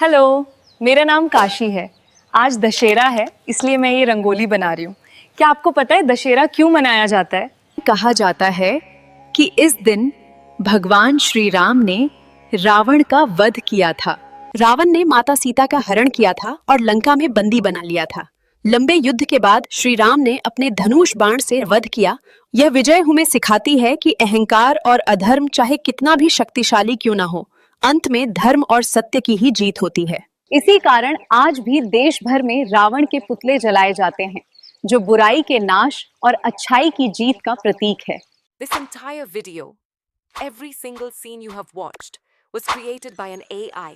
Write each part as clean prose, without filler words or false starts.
Hello, मेरा नाम काशी है। आज दशहरा है, इसलिए मैं ये रंगोली बना रही हूँ। क्या आपको पता है दशहरा क्यों मनाया जाता है? कहा जाता है कि इस दिन भगवान श्री राम ने रावण का वध किया था। रावण ने माता सीता का हरण किया था और लंका में बंदी बना लिया था। लंबे युद्ध के बाद श्री राम ने अपने धनुष बाण से वध किया। यह विजय हमें सिखाती है कि अहंकार और अधर्म चाहे कितना भी शक्तिशाली क्यों ना हो, अंत में धर्म और सत्य की ही जीत होती है। इसी कारण आज भी देश भर में रावण के पुतले जलाए जाते हैं, जो बुराई के नाश और अच्छाई की जीत का प्रतीक है। This entire video, every single scene you have watched, was created by an AI.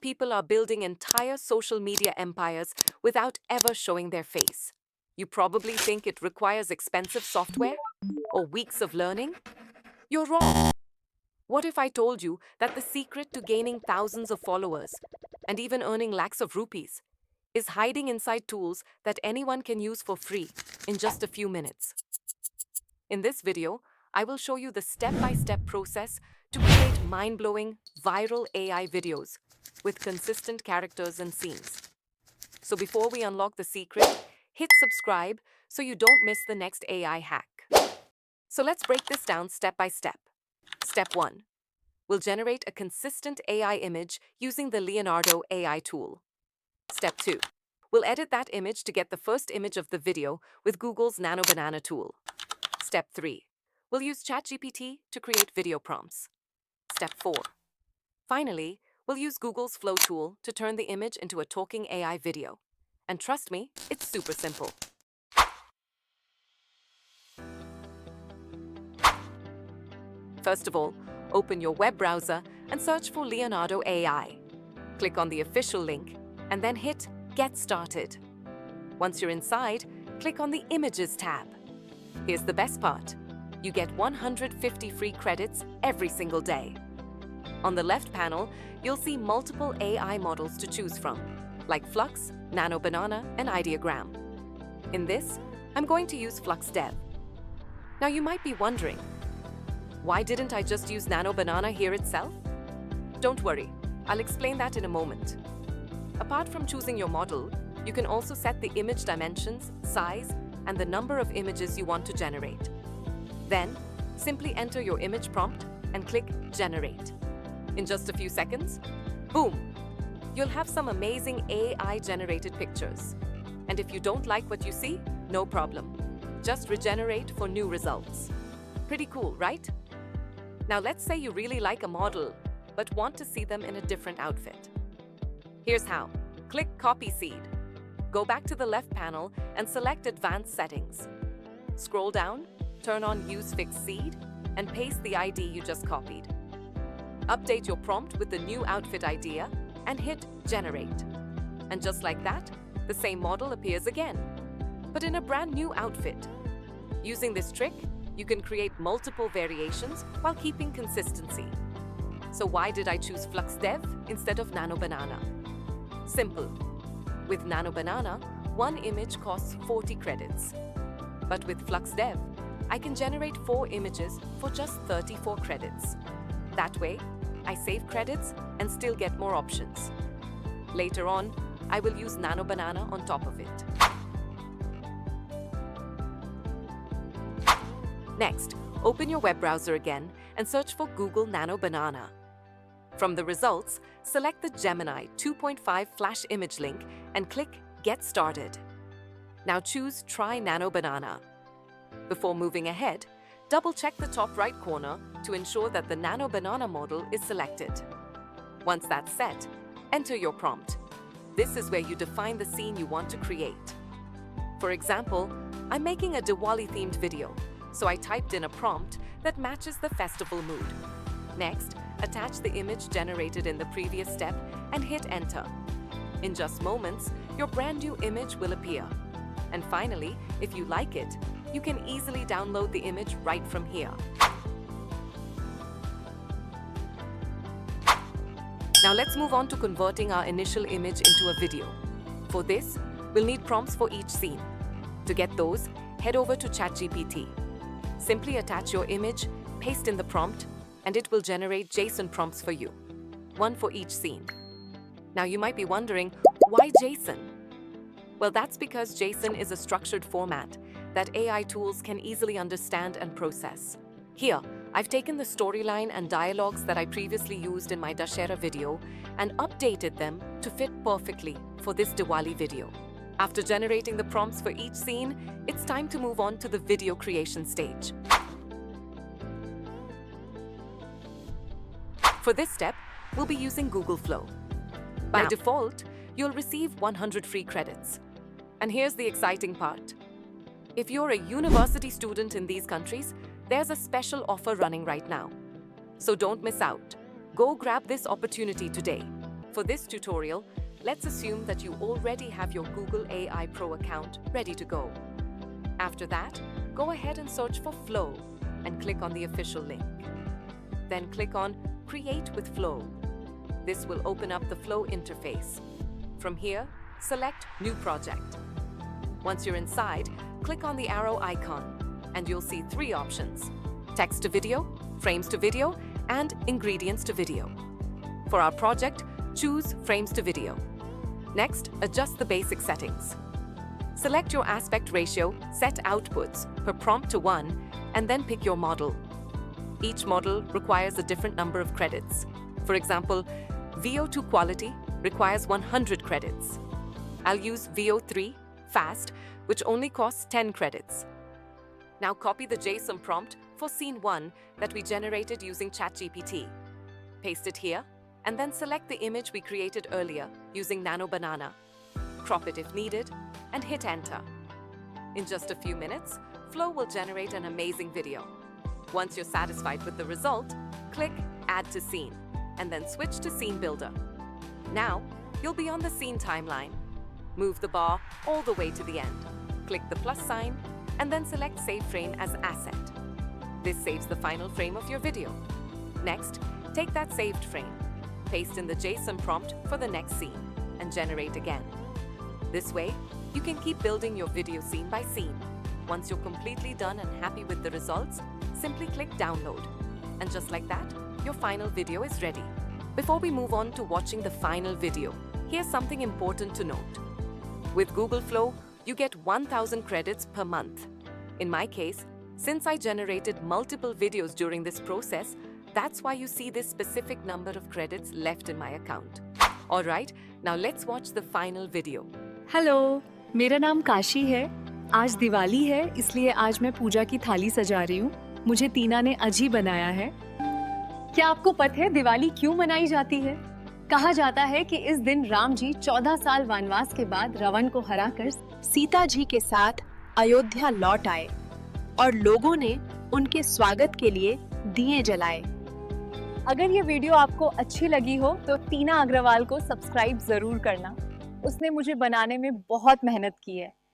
People are building entire social media empires without ever showing their face. You probably think it requires expensive software or weeks of learning? You're wrong. What if I told you that the secret to gaining thousands of followers and even earning lakhs of rupees is hiding inside tools that anyone can use for free in just a few minutes? In this video, I will show you the step-by-step process to create mind-blowing, viral AI videos with consistent characters and scenes. So before we unlock the secret, hit subscribe so you don't miss the next AI hack. So let's break this down step by step. Step 1. We'll generate a consistent AI image using the Leonardo AI tool. Step 2. We'll edit that image to get the first image of the video with Google's Nano Banana tool. Step 3. We'll use ChatGPT to create video prompts. Step 4. Finally, we'll use Google's Flow tool to turn the image into a talking AI video. And trust me, it's super simple. First of all, open your web browser and search for Leonardo AI. Click on the official link and then hit Get Started. Once you're inside, click on the Images tab. Here's the best part. You get 150 free credits every single day. On the left panel, you'll see multiple AI models to choose from, like Flux, Nano Banana, and Ideogram. In this, I'm going to use Flux Dev. Now you might be wondering, why didn't I just use Nano Banana here itself? Don't worry, I'll explain that in a moment. Apart from choosing your model, you can also set the image dimensions, size, and the number of images you want to generate. Then, simply enter your image prompt and click Generate. In just a few seconds, boom! You'll have some amazing AI-generated pictures. And if you don't like what you see, no problem. Just regenerate for new results. Pretty cool, right? Now let's say you really like a model, but want to see them in a different outfit. Here's how. Click Copy Seed. Go back to the left panel and select Advanced Settings. Scroll down, turn on Use Fixed Seed, and paste the ID you just copied. Update your prompt with the new outfit idea and hit Generate. And just like that, the same model appears again, but in a brand new outfit. Using this trick, you can create multiple variations while keeping consistency. So why did I choose Flux Dev instead of Nano Banana? Simple. With Nano Banana, one image costs 40 credits. But with Flux Dev, I can generate 4 images for just 34 credits. That way, I save credits and still get more options. Later on, I will use Nano Banana on top of it. Next, open your web browser again and search for Google Nano Banana. From the results, select the Gemini 2.5 flash image link and click Get Started. Now choose Try Nano Banana. Before moving ahead, double-check the top right corner to ensure that the Nano Banana model is selected. Once that's set, enter your prompt. This is where you define the scene you want to create. For example, I'm making a Diwali-themed video, so I typed in a prompt that matches the festival mood. Next, attach the image generated in the previous step and hit Enter. In just moments, your brand new image will appear. And finally, if you like it, you can easily download the image right from here. Now let's move on to converting our initial image into a video. For this, we'll need prompts for each scene. To get those, head over to ChatGPT. Simply attach your image, paste in the prompt, and it will generate JSON prompts for you, one for each scene. Now you might be wondering, why JSON? Well, that's because JSON is a structured format that AI tools can easily understand and process. Here, I've taken the storyline and dialogues that I previously used in my Dussehra video and updated them to fit perfectly for this Diwali video. After generating the prompts for each scene, it's time to move on to the video creation stage. For this step, we'll be using Google Flow. By default, you'll receive 100 free credits. And here's the exciting part. If you're a university student in these countries, there's a special offer running right now. So don't miss out. Go grab this opportunity today. For this tutorial, let's assume that you already have your Google AI Pro account ready to go. After that, go ahead and search for Flow and click on the official link. Then click on Create with Flow. This will open up the Flow interface. From here, select New Project. Once you're inside, click on the arrow icon and you'll see 3 options: text to video, frames to video, and ingredients to video. For our project, choose frames to video. Next, adjust the basic settings. Select your aspect ratio, set outputs per prompt to 1, and then pick your model. Each model requires a different number of credits. For example, VO2 quality requires 100 credits. I'll use VO3 fast, which only costs 10 credits. Now copy the JSON prompt for scene 1 that we generated using ChatGPT. Paste it here, and then select the image we created earlier using Nano Banana. Crop it if needed, and hit enter. In just a few minutes, Flow will generate an amazing video. Once you're satisfied with the result, click Add to Scene, and then switch to Scene Builder. Now, you'll be on the scene timeline. Move the bar all the way to the end. Click the plus sign, and then select Save Frame as Asset. This saves the final frame of your video. Next, take that saved frame, paste in the JSON prompt for the next scene, and generate again. This way, you can keep building your video scene by scene. Once you're completely done and happy with the results, simply click Download. And just like that, your final video is ready. Before we move on to watching the final video, here's something important to note. With Google Flow, you get 1,000 credits per month. In my case, since I generated multiple videos during this process, that's why you see this specific number of credits left in my account. Alright, now let's watch the final video. Hello, मेरा नाम काशी है। आज दिवाली है, इसलिए आज मैं पूजा की थाली सजा रही हूँ। मुझे टीना ने अजी बनाया है। क्या आपको पता है दिवाली क्यों मनाई जाती है? कहा जाता है कि इस दिन राम जी 14 साल वनवास के बाद रावण को हराकर सीता जी के साथ अयोध्या लौट आए और लोगों ने उनके स्वागत के लिए दिए जलाए। अगर ये वीडियो आपको अच्छी लगी हो तो टीना अग्रवाल को सब्सक्राइब जरूर करना। उसने मुझे बनाने में बहुत मेहनत की है।